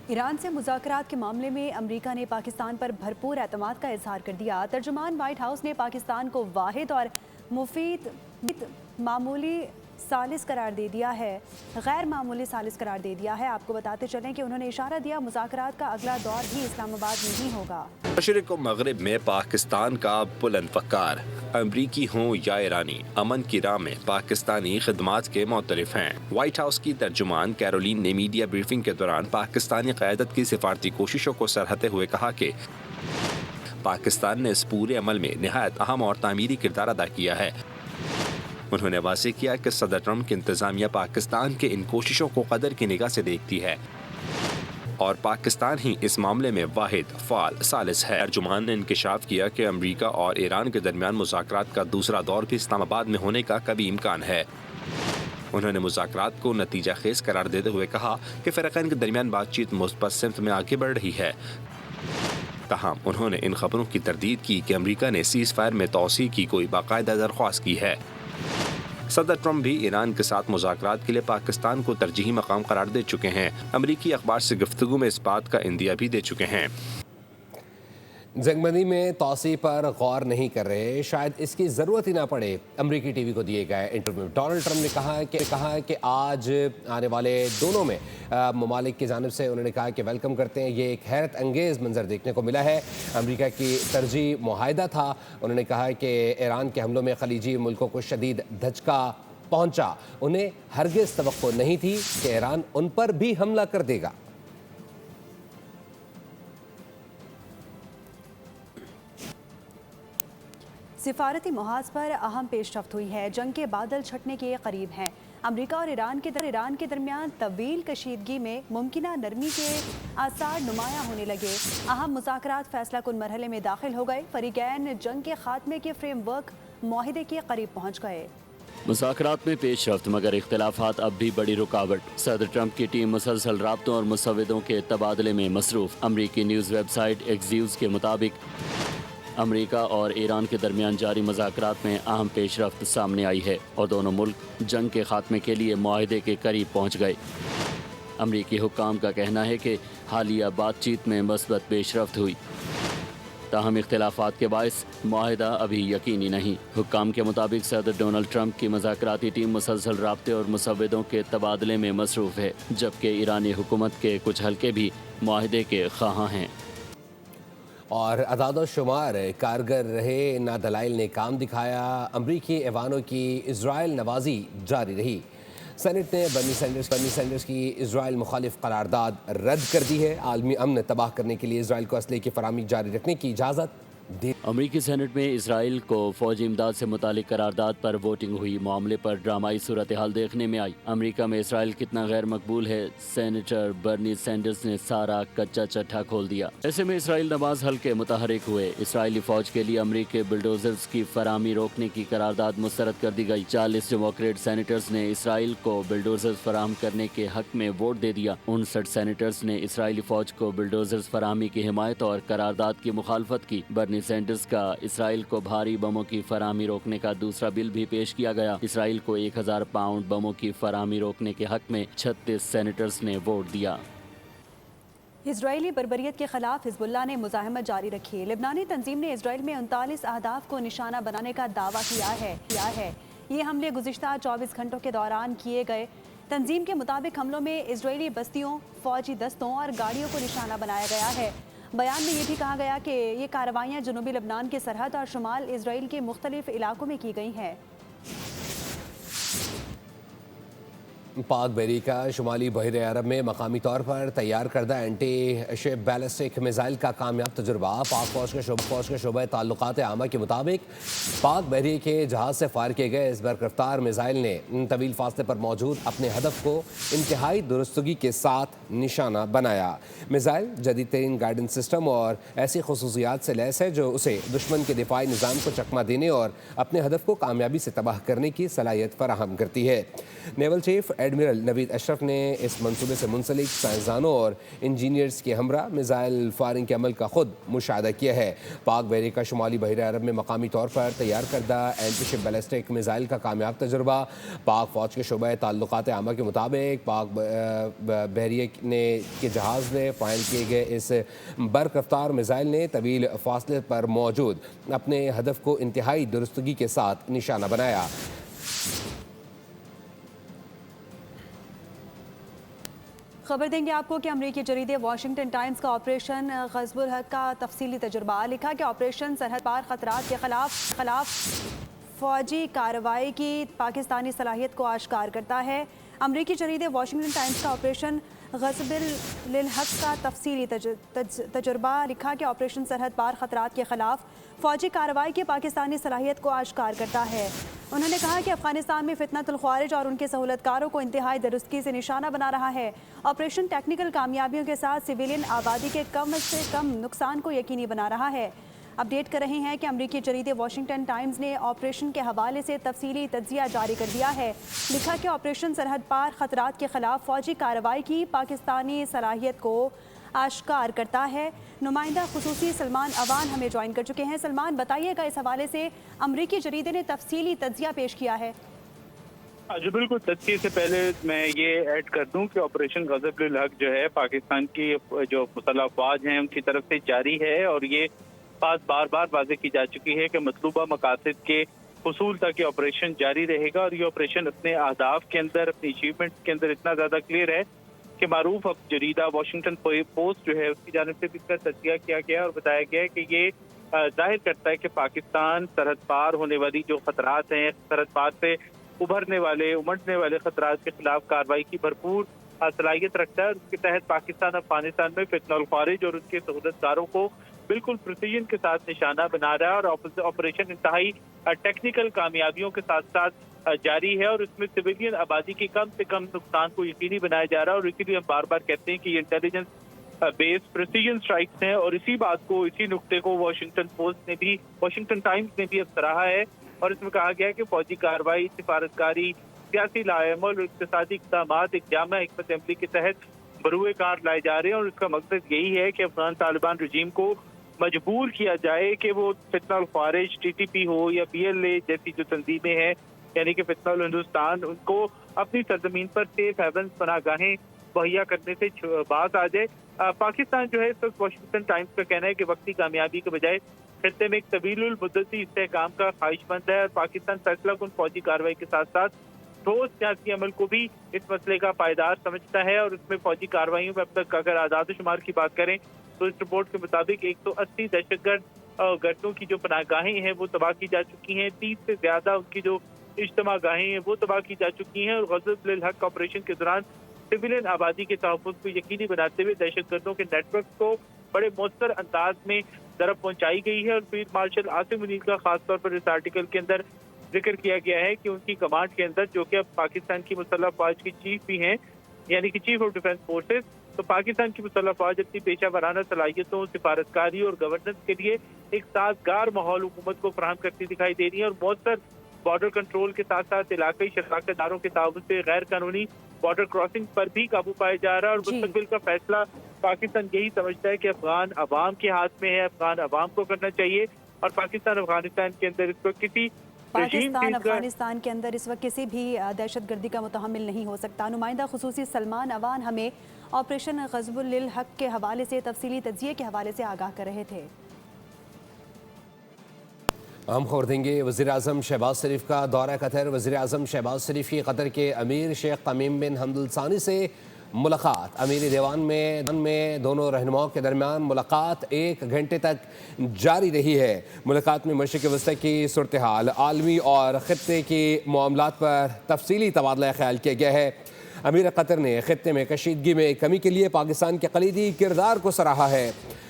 ایران سے مذاکرات کے معاملے میں امریکہ نے پاکستان پر بھرپور اعتماد کا اظہار کر دیا۔ ترجمان وائٹ ہاؤس نے پاکستان کو واحد اور مفید معمولی ثالث قرار دے دیا ہے غیر معمولی ثالث قرار دے دیا ہے۔ آپ کو بتاتے چلیں کہ انہوں نے اشارہ دیا مذاکرات کا اگلا دور بھی اسلام آباد میں ہی ہوگا۔ مشرق و مغرب میں پاکستان کا بلند فقار، امریکی ہوں یا ایرانی، امن کی راہ میں پاکستانی خدمات کے معترف ہیں۔ وائٹ ہاؤس کی ترجمان کیرولین نے میڈیا بریفنگ کے دوران پاکستانی قیادت کی سفارتی کوششوں کو سراہتے ہوئے کہا کہ پاکستان نے اس پورے عمل میں نہایت اہم اور تعمیری کردار ادا کیا ہے۔ انہوں نے واضح کیا کہ صدر ٹرمپ کی انتظامیہ پاکستان کے ان کوششوں کو قدر کی نگاہ سے دیکھتی ہے اور پاکستان ہی اس معاملے میں واحد فعال ثالث ہے۔ ترجمان نے انکشاف کیا کہ امریکہ اور ایران کے درمیان مذاکرات کا دوسرا دور بھی اسلام آباد میں ہونے کا کبھی امکان ہے۔ انہوں نے مذاکرات کو نتیجہ خیز قرار دیتے ہوئے کہا کہ فریقین کے درمیان بات چیت مثبت سمت میں آگے بڑھ رہی ہے۔ تاہم انہوں نے ان خبروں کی تردید کی کہ امریکہ نے سیز فائر میں توسیع کی کوئی باقاعدہ درخواست کی ہے۔ صدر ٹرمپ بھی ایران کے ساتھ مذاکرات کے لیے پاکستان کو ترجیحی مقام قرار دے چکے ہیں۔ امریکی اخبار سے گفتگو میں اس بات کا عندیہ بھی دے چکے ہیں۔ جنگ بندی میں توسیع پر غور نہیں کر رہے، شاید اس کی ضرورت ہی نہ پڑے۔ امریکی ٹی وی کو دیے گئے انٹرویو میں ڈونلڈ ٹرمپ نے کہا کہ آج آنے والے دونوں میں ممالک کی جانب سے انہوں نے کہا کہ ویلکم کرتے ہیں۔ یہ ایک حیرت انگیز منظر دیکھنے کو ملا ہے۔ امریکہ کی ترجیح معاہدہ تھا۔ انہوں نے کہا کہ ایران کے حملوں میں خلیجی ملکوں کو شدید دھچکا پہنچا۔ انہیں ہرگز توقع نہیں تھی کہ ایران ان پر بھی حملہ کر دے گا۔ سفارتی محاذ پر اہم پیش رفت ہوئی ہے۔ جنگ کے بادل چھٹنے کے قریب ہیں۔ امریکہ اور ایران کے درمیان طویل کشیدگی میں ممکنہ نرمی کے آثار نمایاں ہونے لگے۔ اہم مذاکرات فیصلہ کن مرحلے میں داخل ہو گئے۔ فریقین جنگ کے خاتمے کے فریم ورک معاہدے کے قریب پہنچ گئے۔ مذاکرات میں پیش رفت مگر اختلافات اب بھی بڑی رکاوٹ۔ صدر ٹرمپ کی ٹیم مسلسل رابطوں اور مسودوں کے تبادلے میں مصروف۔ امریکی نیوز ویب سائٹ ایکزیوز کے مطابق امریکہ اور ایران کے درمیان جاری مذاکرات میں اہم پیش رفت سامنے آئی ہے اور دونوں ملک جنگ کے خاتمے کے لیے معاہدے کے قریب پہنچ گئے۔ امریکی حکام کا کہنا ہے کہ حالیہ بات چیت میں مثبت پیش رفت ہوئی، تاہم اختلافات کے باعث معاہدہ ابھی یقینی نہیں۔ حکام کے مطابق صدر ڈونلڈ ٹرمپ کی مذاکراتی ٹیم مسلسل رابطے اور مسودوں کے تبادلے میں مصروف ہے، جبکہ ایرانی حکومت کے کچھ حلقے بھی معاہدے کے خواہاں ہیں۔ اور اعداد و شمار کارگر رہے، نہ دلائل نے کام دکھایا۔ امریکی ایوانوں کی اسرائیل نوازی جاری رہی۔ سینٹ نے برنی سینڈرز کی اسرائیل مخالف قرارداد رد کر دی ہے۔ عالمی امن تباہ کرنے کے لیے اسرائیل کو اسلحے کی فراہمی جاری رکھنے کی اجازت دی۔ امریکی سینٹ میں اسرائیل کو فوجی امداد سے متعلق قرارداد پر ووٹنگ ہوئی۔ معاملے پر ڈرامائی صورتحال دیکھنے میں آئی۔ امریکہ میں اسرائیل کتنا غیر مقبول ہے، سینیٹر برنی سینڈرز نے سارا کچا چٹھا کھول دیا۔ ایسے میں اسرائیل نواز حلقے متحرک ہوئے۔ اسرائیلی فوج کے لیے امریکی بلڈوزرز کی فراہمی روکنے کی قرارداد مسترد کر دی گئی۔ 40 ڈیموکریٹ سینیٹرز نے اسرائیل کو بلڈوزرز فراہم کرنے کے حق میں ووٹ دے دیا۔ 59 سینیٹرز نے اسرائیلی فوج کو بلڈوزرز فراہمی کی حمایت اور قرارداد کی مخالفت کی۔ برنی سینڈرز کا اسرائیل کو بھاری بموں کی فراہمی روکنے کا دوسرا بل بھی پیش کیا گیا۔ اسرائیل کو 1000 پاؤنڈ بموں کی فراہمی روکنے کے حق میں 36 سینیٹرز نے ووٹ دیا۔ اسرائیلی بربریت کے خلاف حزب اللہ نے مزاحمت جاری رکھی۔ لبنانی تنظیم نے اسرائیل میں 39 اہداف کو نشانہ بنانے کا دعویٰ کیا ہے۔ یہ حملے گزشتہ 24 گھنٹوں کے دوران کیے گئے۔ تنظیم کے مطابق حملوں میں اسرائیلی بستیوں، فوجی دستوں اور گاڑیوں کو نشانہ بنایا گیا ہے۔ بیان میں یہ بھی کہا گیا کہ یہ کارروائیاں جنوبی لبنان کے سرحد اور شمال اسرائیل کے مختلف علاقوں میں کی گئی ہیں۔ پاک بحری کا شمالی بحیرہ عرب میں مقامی طور پر تیار کردہ اینٹی شپ بیلسٹک میزائل کا کامیاب تجربہ۔ پاک فوج کے شعبہ تعلقات عامہ کے مطابق پاک بحریے کے جہاز سے فائر کیے گئے اس برقرار میزائل نے طویل فاصلے پر موجود اپنے ہدف کو انتہائی درستگی کے ساتھ نشانہ بنایا۔ میزائل جدید ترین گائیڈنس سسٹم اور ایسی خصوصیات سے لیس ہے جو اسے دشمن کے دفاعی نظام کو چکمہ دینے اور اپنے ہدف کو کامیابی سے تباہ کرنے کی صلاحیت فراہم کرتی ہے۔ Naval chief admiral Naveed Ashraf ने इस मंसूबे से मुंसलिक साइंसदानों और इंजीनियर्स के हमरा मिसाइल फायरिंग के अमल का खुद मुशाहदा किया है। पाक बहरी का शुमाली बहरा अरब में मकामी तौर पर तैयार करदा एंटी शिप बैलिस्टिक मिसाइल का कामयाब तजुर्बा। पाक फौज के शोबा ताल्लुकात आमा के मुताबिक पाक बहरिए के जहाज़ ने फायर किए गए इस बर्क रफ्तार मिसाइल ने तवील फासले पर मौजूद अपने हदफ को इंतहाई दुरुस्तगी के साथ निशाना बनाया। खबर देंगे आपको कि अमरीकी जरीदे वाशिंगटन टाइम्स का ऑपरेशन ग़ज़बुल हक़ का तफसीली तजुर्बा। लिखा कि ऑपरेशन सरहद पार ख़तरात के खिलाफ फ़ौजी कार्रवाई की पाकिस्तानी सलाहियत को आश्कार करता है। अमरीकी जरीदे वाशिंगटन टाइम्स का ऑपरेशन ग़ज़बुल हक़ का तफसीली तजुर्बा। लिखा कि ऑपरेशन सरहद पार ख़तरात के खिलाफ फ़ौजी कार्रवाई की पाकिस्तानी सलाहियत को आश्कार करता है। उन्होंने कहा कि अफगानिस्तान में फितनतुल ख्वारिज और उनके सहूलतकारों को इंतहाई दुरुस्तगी से निशाना बना रहा है। ऑपरेशन टेक्निकल कामयाबियों के साथ सिविलियन आबादी के कम से कम नुकसान को यकीनी बना रहा है। अपडेट कर रहे हैं कि अमरीकी जरीदे वाशिंगटन टाइम्स ने ऑपरेशन के हवाले से तफसीली तज्जिया जारी कर दिया है। लिखा कि ऑपरेशन सरहद पार ख़तरात के खिलाफ फ़ौजी कार्रवाई की पाकिस्तानी सलाहियत को आश्कार करता है। नुमाइंदा खुसूसी सलमान अवान हमें ज्वाइन कर चुके हैं। सलमान, बताइएगा इस हवाले से अमरीकी जरीदे ने तफसीली तज्जिया पेश किया है। जी बिल्कुल, तज्जिए से पहले मैं ये ऐड कर दूं कि ऑपरेशन ग़ज़बुल हक़ जो है पाकिस्तान की जो मुसल्लह अफ़वाज हैं उनकी तरफ से जारी है और ये बात बार बार वाज़ेह की जा चुकी है कि मतलूबा मकासद के हुसूल तक ये ऑपरेशन जारी रहेगा और ये ऑपरेशन अपने अहदाफ के अंदर, अपनी अचीवमेंट्स के अंदर इतना ज़्यादा क्लियर है कि मारूफ अब जरीदा वाशिंगटन पोस्ट जो है उसकी जानिब से भी इसका तज्जिया किया गया और बताया गया है कि ये जाहिर करता है कि पाकिस्तान सरहद पार होने वाली जो खतरात हैं, सरहद पार से उमड़ने वाले खतरात के खिलाफ कार्रवाई की भरपूर सलाहियत रखता है। उसके तहत पाकिस्तान अफगानिस्तान में फितनतुल ख्वारिज और उनके सहूलतकारों को बिल्कुल प्रिसीजन के साथ निशाना बना रहा है और ऑपरेशन इंतहाई टेक्निकल कामयाबियों के साथ साथ जारी है और इसमें सिविलियन आबादी के कम से कम नुकसान को यकीनी बनाया जा रहा है। और इसीलिए हम बार बार कहते हैं कि ये इंटेलिजेंस बेस्ड प्रिसीजन स्ट्राइक्स हैं और इसी नुक्ते को वाशिंगटन टाइम्स ने भी अब सराहा है और इसमें कहा गया है कि फौजी कार्रवाई, सिफारतकारी, सियासी लाएमल और इक़्तिसादी इक़दामात एक जामा हिकमत अमली के तहत बरूए कार लाए जा रहे हैं और इसका मकसद यही है कि अफगान तालिबान रजीम को मजबूर किया जाए कि वो फितनतुल ख्वारिज, TTP हो या PLA जैसी जो तंजीमें हैं, यानी कि फितनतुल हिंदुस्तान, उनको अपनी सरजमीन पर सेफ हेवन्स पनाहगाहें मुहैया करने से बात आ जाए। पाकिस्तान जो है इस वक्त वाशिंगटन टाइम्स का कहना है कि वक्ती कामयाबी के बजाय खित्ते में एक तवीलुल मुद्दती इस्तेहकाम का ख्वाहिशमंद है और पाकिस्तान फैसला कुन फौजी कार्रवाई के साथ साथ ठोस सियासी अमल को भी इस मसले का पायदार समझता है और इसमें फौजी कार्रवाइयों में अब तक अगर आदाद शुमार की बात करें तो इस रिपोर्ट के मुताबिक 180 दहशतगर्दों की जो पनाहगाहें हैं वो तबाह की जा चुकी हैं। 30 से ज्यादा उनकी जो इज्तिमा गाहें हैं वो तबाह की जा चुकी हैं और ग़ज़बुल हक़ ऑपरेशन के दौरान सिविलियन आबादी के तहफ़्फ़ुज़ को यकीनी बनाते हुए दहशतगर्दों के नेटवर्क को बड़े मौसर अंदाज में ज़रब पहुँचाई गई है। और फील्ड मार्शल आसिम मुनीर का खासतौर पर इस आर्टिकल के अंदर जिक्र किया गया है कि उनकी कमांड के अंदर, जो कि अब पाकिस्तान की मुसल्लह फ़ौज की चीफ भी हैं, यानी कि चीफ ऑफ डिफेंस फोर्सेस, तो पाकिस्तान की मुसल्लह फ़ौज अपनी पेशा वराना सलाहियतों, सिफारतकारी और गवर्नेंस के लिए एक साजगार माहौल हुकूमत को फराहम करती दिखाई दे रही है और मौसर बॉर्डर कंट्रोल के साथ साथ इलाकई शराकतदारों के ताउन से गैर कानूनी बॉर्डर क्रॉसिंग पर भी काबू पाया जा रहा है। और मुस्तकबिल का फैसला पाकिस्तान यही समझता है कि अफगान अवाम के हाथ में है, अफगान अवाम को करना चाहिए और पाकिस्तान अफगानिस्तान के अंदर इस वक्त किसी भी दहशतगर्दी का मुतहम्मिल नहीं हो सकता। नुमाइंदा खुसूसी सलमान अवान हमें ऑपरेशन ग़ज़बुल हक़ के हवाले से तफसीली तज्जिये के हवाले से आगाह कर रहे थे। हम खबर देंगे वज़ीर-ए-आज़म शहबाज शरीफ का दौरा कतर। वज़ीर-ए-आज़म शहबाज शरीफ की कतर के अमीर शेख तमीम बिन हमद अल सानी से मुलाकात। अमीरी दीवान में दोनों रहनुमाओं के दरमियान मुलाकात 1 घंटे तक जारी रही है। मुलाकात में मशरिक़ वस्ती की सूरत हाल, आलमी और ख़ित्ते की मामलात पर तफसीली तबादला ख्याल किया गया है। अमीर कतर ने ख़ित्ते में कशीदगी में कमी के लिए पाकिस्तान के कलीदी किरदार को सराहा है।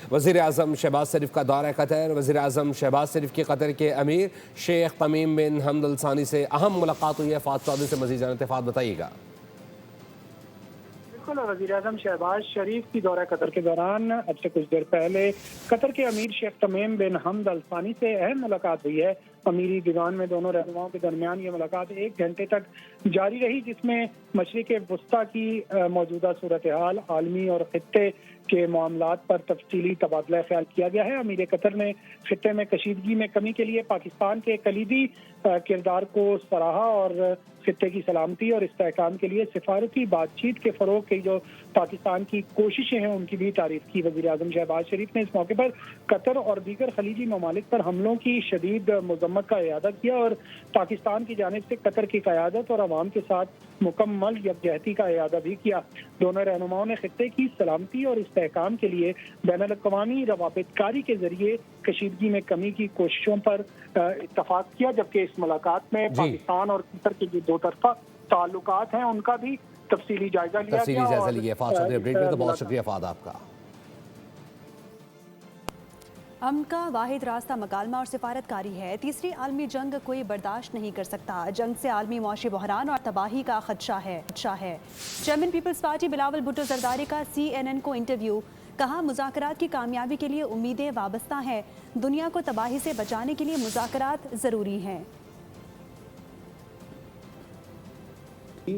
वज़ीर-ए-आज़म शहबाज शरीफ का दौरा कतर। वज़ीर-ए-आज़म शहबाज शरीफ की कतर के अमीर शेख तमीम बिन हमद अल सानी से अहम मुलाकात हुई है। फात चौधरी से मज़ीद जानते फ़ात बताइएगा। वज़ीर-ए-आज़म शहबाज शरीफ की दौरा कतर के दौरान अब से कुछ देर पहले कतर के अमीर शेख तमीम बिन हमद अल सानी से अहम मुलाकात हुई है। अमीरी दीवान में दोनों रहनुमाओं के दरमियान ये मुलाकात 1 घंटे तक जारी रही, जिसमें मशरिक़ वस्ता की मौजूदा सूरत हाल, आलमी और खित्ते के मामलात पर तफसीली तबादला ख्याल किया गया है। अमीर कतर ने खित्ते में कशीदगी में कमी के लिए पाकिस्तान के कलीदी किरदार को सराहा और खित्ते की सलामती और इस्तेहकाम के लिए सिफारती बातचीत के फ़रोग़ की जो पाकिस्तान की कोशिशें हैं उनकी भी तारीफ की। वज़ीर आज़म शहबाज शरीफ ने इस मौके पर कतर और दीगर खलीजी ममालिक पर हमलों की शदीद मज़म्मत का इयादा किया और पाकिस्तान की जानिब से कतर की क़यादत और अवाम के साथ मुकम्मल यकजहती का इयादा भी किया। दोनों रहनुमाओं ने खित्ते की सलामती और इस्तेहकाम के लिए बैनुल-अक़वामी रवाबितकारी के जरिए कशीदगी में कमी की कोशिशों पर इत्तफ़ाक़ किया, जबकि इस मुलाकात में पाकिस्तान और कतर के जो दो तरफा ताल्लुकात हैं उनका भी तफसीली जायजा लिया गया। तो बहुत शुक्रिया फाद आपका। अमन का वाहिद रास्ता मकालमा और सिफारतकारी है। तीसरी आलमी जंग कोई बर्दाश्त नहीं कर सकता। जंग से आलमी मौशी बहरान और तबाही का खदशा है। Chairman Peoples Party Bilawal Bhutto Zardari का CNN को इंटरव्यू। कहा, मुज़ाकरात की कामयाबी के लिए उम्मीदें वाबस्ता हैं। दुनिया को तबाही से बचाने के लिए मुज़ाकरात ज़रूरी हैं।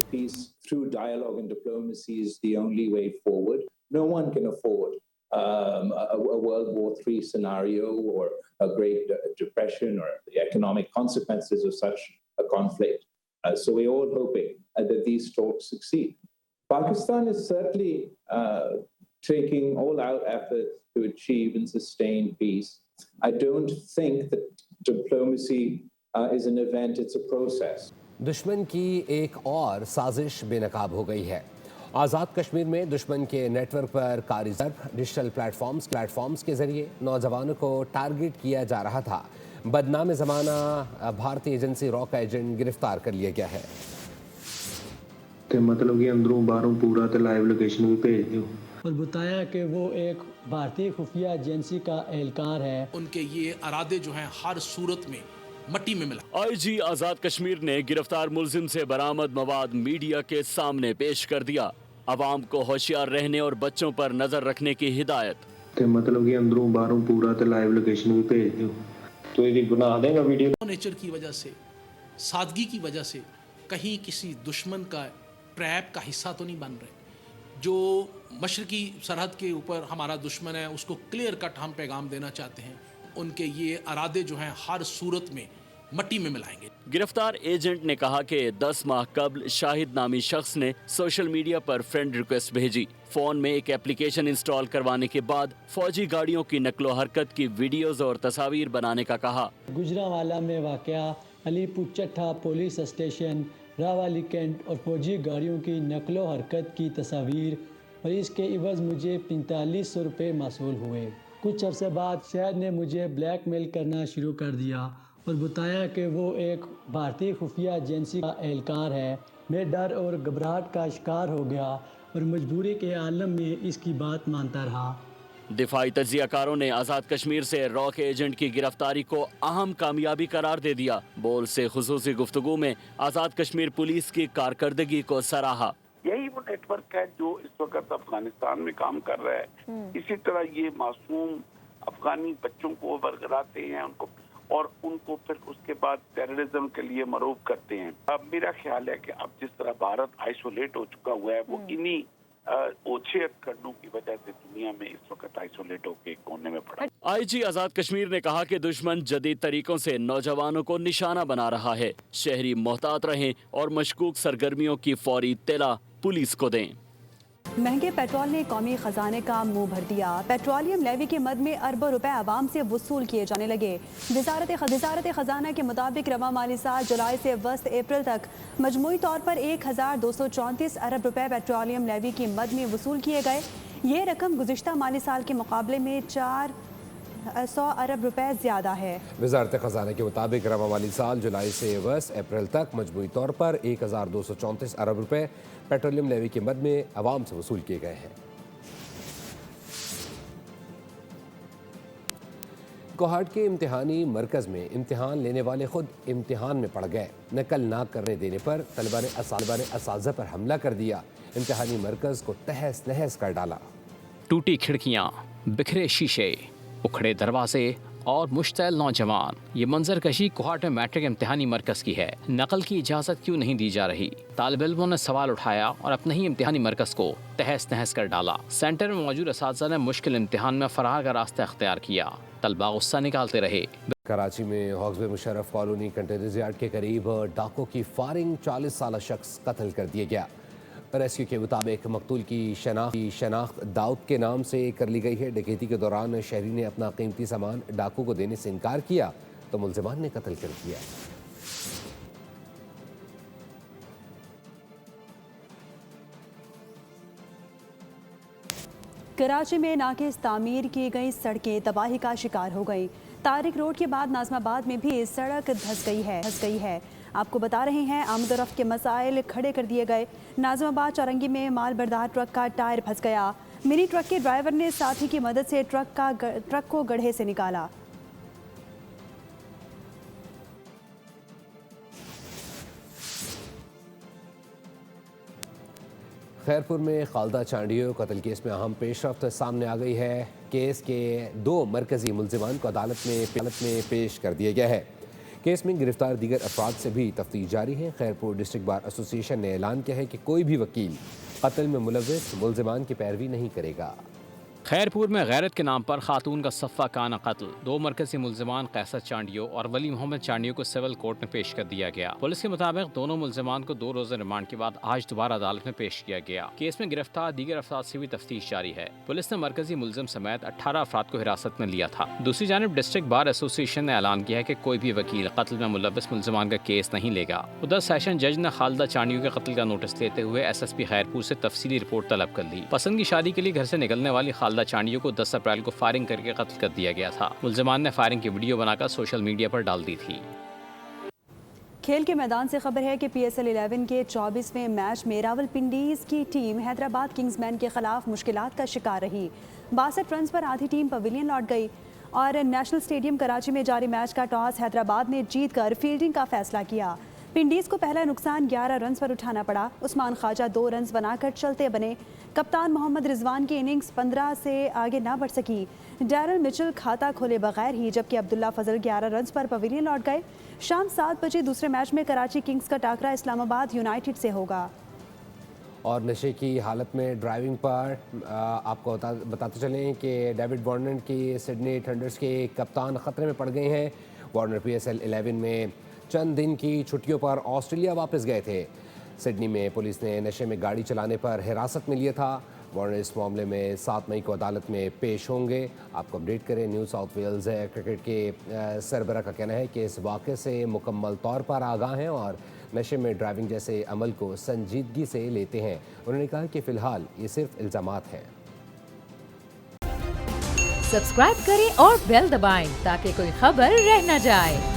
Peace through dialogue and diplomacy is the only way forward. No one can afford a World War III scenario or a Great Depression or the economic consequences of such a conflict. So we're all hoping that these talks succeed. Pakistan is certainly taking all-out efforts to achieve and sustain peace. I don't think that diplomacy is an event, it's a process. दुश्मन की एक और साजिश बेनकाब हो गई है। आज़ाद कश्मीर में दुश्मन के नेटवर्क पर कारी डिजिटल प्लेटफॉर्म्स के जरिए नौजवानों को टारगेट किया जा रहा था। बदनाम ज़माना भारतीय एजेंसी रॉ का एजेंट गिरफ्तार कर लिया गया है। तो मतलब कि अंदरों बाहरों पूरा तो लाइव लोकेशन भी भेज दो और बताया कि वो एक भारतीय खुफिया एजेंसी का एहलकार है। उनके ये इरादे जो हैं हर सूरत में मट्टी में मिला। IG आज़ाद कश्मीर ने गिरफ्तार मुलजिम से बरामद मवाद मीडिया के सामने पेश कर दिया। अवाम को होशियार रहने और बच्चों पर नजर रखने की हिदायत। तो मतलब कि अंदरों बाहरों पूरा तो लाइव लोकेशन भी भेज दो तो ये गुनाह देगा वीडियो। नेचर की वजह से, सादगी की वजह से कहीं किसी दुश्मन का ट्रैप का हिस्सा तो नहीं बन रहे। जो मशरकी सरहद के ऊपर हमारा दुश्मन है उसको क्लियर कट हम पैगाम देना चाहते हैं। उनके ये इरादे जो हैं हर सूरत में मट्टी में मिलाएंगे। गिरफ्तार एजेंट ने कहा कि 10 माह कबल शाहिद नामी शख्स ने सोशल मीडिया पर फ्रेंड रिक्वेस्ट भेजी। फोन में एक एप्लीकेशन इंस्टॉल करवाने के बाद फौजी गाड़ियों की नकलो हरकत की वीडियोस और तस्वीर बनाने का कहा। गुजरांवाला में वाक़या Alipur Chattha police station, Rawali cantt और फौजी गाड़ियों की नकलो हरकत की तस्वीर और इसके इवज़ मुझे 4500 रुपये मसूल हुए। कुछ अरसे बाद शहर ने मुझे ब्लैकमेल करना शुरू कर दिया और बताया कि वो एक भारतीय खुफिया एजेंसी का एहलकार है। मैं डर और घबराहट का शिकार हो गया और मजबूरी के आलम में इसकी बात मानता रहा। दिफाई तज्जियाकारों ने आज़ाद कश्मीर से रॉ के एजेंट की गिरफ्तारी को अहम कामयाबी करार दे दिया। बोल से खुसूसी गुफ्तगू में आज़ाद कश्मीर पुलिस की कारकर्दगी को सराहा। यही वो नेटवर्क है जो इस वक्त अफगानिस्तान में काम कर रहा है। इसी तरह ये मासूम अफगानी बच्चों को बरगराते हैं उनको फिर उसके बाद टेररिज्म के लिए मरूब करते हैं। अब मेरा ख्याल है कि अब जिस तरह भारत आइसोलेट हो चुका हुआ है वो इन्हीं ओछे हथकंडों की वजह से दुनिया में इस वक्त आइसोलेट होकर कोने में पड़ा। IG आज़ाद कश्मीर ने कहा कि दुश्मन जदीद तरीकों से नौजवानों को निशाना बना रहा है। शहरी मोहतात रहें और मशकूक सरगर्मियों की फौरी इत्तला पुलिस को दें। महंगे पेट्रोल ने कौमी खजाने का मुंह भर दिया। पेट्रोलियम लेवी के मद में अरबों रुपए आवाम से वसूल किए जाने लगे। वजारत खजाना के मुताबिक रवा माली साल जुलाई से वस्त अप्रैल तक मजमूई तौर पर 1234 अरब रुपए पेट्रोलियम लेवी की मद में वसूल किए गए। ये रकम गुज़िश्ता माली साल के मुकाबले में 400 अरब रुपए ज़्यादा है। वजारत खजाना के मुताबिक रवा माली साल जुलाई से वस्त अप्रैल तक मजमूई तौर पर 1234 अरब रुपए पेट्रोलियम लेवी के मद में आवाम से वसूल किए गए हैं। कोहाट के इम्तिहानी मरकज़ में इम्तिहान लेने वाले खुद इम्तिहान में पड़ गए। नकल ना करने देने पर तलबा ने असातिज़ा पर हमला कर दिया। इम्तिहानी मरकज़ को तहस नहस कर डाला। टूटी खिड़कियाँ, बिखरे शीशे, उखड़े दरवाजे اور مشتعل نوجوان۔ یہ منظر کشی کوہاٹ میں میٹرک امتحانی مرکز کی ہے۔ نقل کی اجازت کیوں نہیں دی جا رہی؟ طالب علموں نے سوال اٹھایا اور اپنے ہی امتحانی مرکز کو تہس نہس کر ڈالا۔ سینٹر میں موجود اساتذہ نے مشکل امتحان میں فرار کا راستہ اختیار کیا۔ طلباء غصہ نکالتے رہے۔ کراچی میں ہاکس بے مشرف کالونی کنٹینر یارڈ کے قریب ڈاکو کی فائرنگ 40 سالہ شخص قتل کر دیا گیا۔ ریسکیو کے مطابق مقتول کی شناخت داؤد کے نام سے کر لی گئی ہے۔ ڈکیتی کے دوران شہری نے اپنا قیمتی سامان ڈاکو کو دینے سے انکار کیا تو ملزمان نے قتل کر دیا۔ کراچی میں ناقص تعمیر کی گئی سڑکیں تباہی کا شکار ہو گئی۔ طارق روڈ کے بعد ناظم آباد میں بھی سڑک دھس گئی ہے۔ آپ کو بتا رہے ہیں آمد و رفت کے مسائل کھڑے کر دیے گئے۔ ناظم آباد چورنگی میں مال بردار ٹرک کا ٹائر پھنس گیا۔ منی ٹرک کے ڈرائیور نے ساتھی کی مدد سے ٹرک کو گڑھے سے نکالا۔ خیرپور میں خالدہ چانڈیو قتل کیس میں اہم پیش رفت سامنے آ گئی ہے۔ کیس کے 2 مرکزی ملزمان کو عدالت میں پیش کر دیا گیا ہے۔ کیس میں گرفتار دیگر افراد سے بھی تفتیش جاری ہے۔ خیرپور ڈسٹرکٹ بار ایسوسی ایشن نے اعلان کیا ہے کہ کوئی بھی وکیل قتل میں ملوث ملزمان کی پیروی نہیں کرے گا۔ خیرپور میں غیرت کے نام پر خاتون کا صفہ کانہ قتل۔ 2 مرکزی ملزمان قیصر چانڈیو اور ولی محمد چانڈیو کو سول کورٹ میں پیش کر دیا گیا۔ پولیس کے مطابق دونوں ملزمان کو 2 روزہ ریمانڈ کے بعد آج دوبارہ عدالت میں پیش کیا گیا۔ کیس میں گرفتار دیگر افراد سے بھی تفتیش جاری ہے۔ پولیس نے مرکزی ملزم سمیت 18 افراد کو حراست میں لیا تھا۔ دوسری جانب ڈسٹرکٹ بار ایسوسی ایشن نے اعلان کیا ہے کہ کوئی بھی وکیل قتل میں ملوث ملزمان کا کیس نہیں لے گا۔ ادھر سیشن جج نے خالدہ چانڈیو کے قتل کا نوٹس لیتے ہوئے SSP خیرپور سے تفصیلی رپورٹ طلب کر لی۔ پسند کی شادی کے لیے گھر سے نکلنے والی خالدہ چانڈیو کو 10 اپریل کو فائرنگ کر کے قتل کر دیا گیا تھا۔ ملزمان نے فائرنگ کی ویڈیو بنا کر سوشل میڈیا پر ڈال دی تھی۔ کھیل کے میدان سے خبر ہے کہ PSL 11 کے 24ویں میچ میں راولپنڈی کی ٹیم حیدرآباد کنگز مین کے خلاف مشکلات کا شکار رہی۔ 62 رنز پر آدھی ٹیم پویلین لوٹ گئی اور نیشنل اسٹیڈیم کراچی میں جاری میچ کا ٹاس حیدرآباد نے جیت کر فیلڈنگ کا فیصلہ کیا۔ پنڈیز کو پہلا نقصان 11 رنز پر اٹھانا پڑا۔ عثمان خواجہ 2 رنز بنا کر چلتے بنے۔ کپتان محمد رضوان کی اننگز 15 سے آگے نہ بڑھ سکی۔ ڈیرل مچل کھاتا کھولے بغیر ہی، جبکہ عبداللہ فضل 11 رنز پر پویلین لوٹ گئے۔ شام 7 بجے دوسرے میچ میں کراچی کنگز کا ٹاکرا اسلام آباد یونائٹڈ سے ہوگا۔ اور نشے کی حالت میں ڈرائیونگ پر آپ کو بتاتے چلیں کہ ڈیوڈ وارنر کی سڈنی تھنڈرز کے کپتان خطرے میں پڑ گئے ہیں۔ وارنر PSL 11 میں چند دن کی چھٹیوں پر آسٹریلیا واپس گئے تھے۔ سڈنی میں پولیس نے نشے میں گاڑی چلانے پر حراست میں لیا تھا۔ وارنر اس معاملے میں 7 مئی کو عدالت میں پیش ہوں گے۔ آپ کو اپڈیٹ کریں، نیو ساؤتھ ویلز کرکٹ کے سربراہ کا کہنا ہے کہ اس واقعے سے مکمل طور پر آگاہ ہیں اور نشے میں ڈرائیونگ جیسے عمل کو سنجیدگی سے لیتے ہیں۔ انہوں نے کہا کہ فی الحال یہ صرف الزامات ہیں۔ سبسکرائب کریں اور بیل دبائیں تاکہ کوئی خبر رہ نہ جائے۔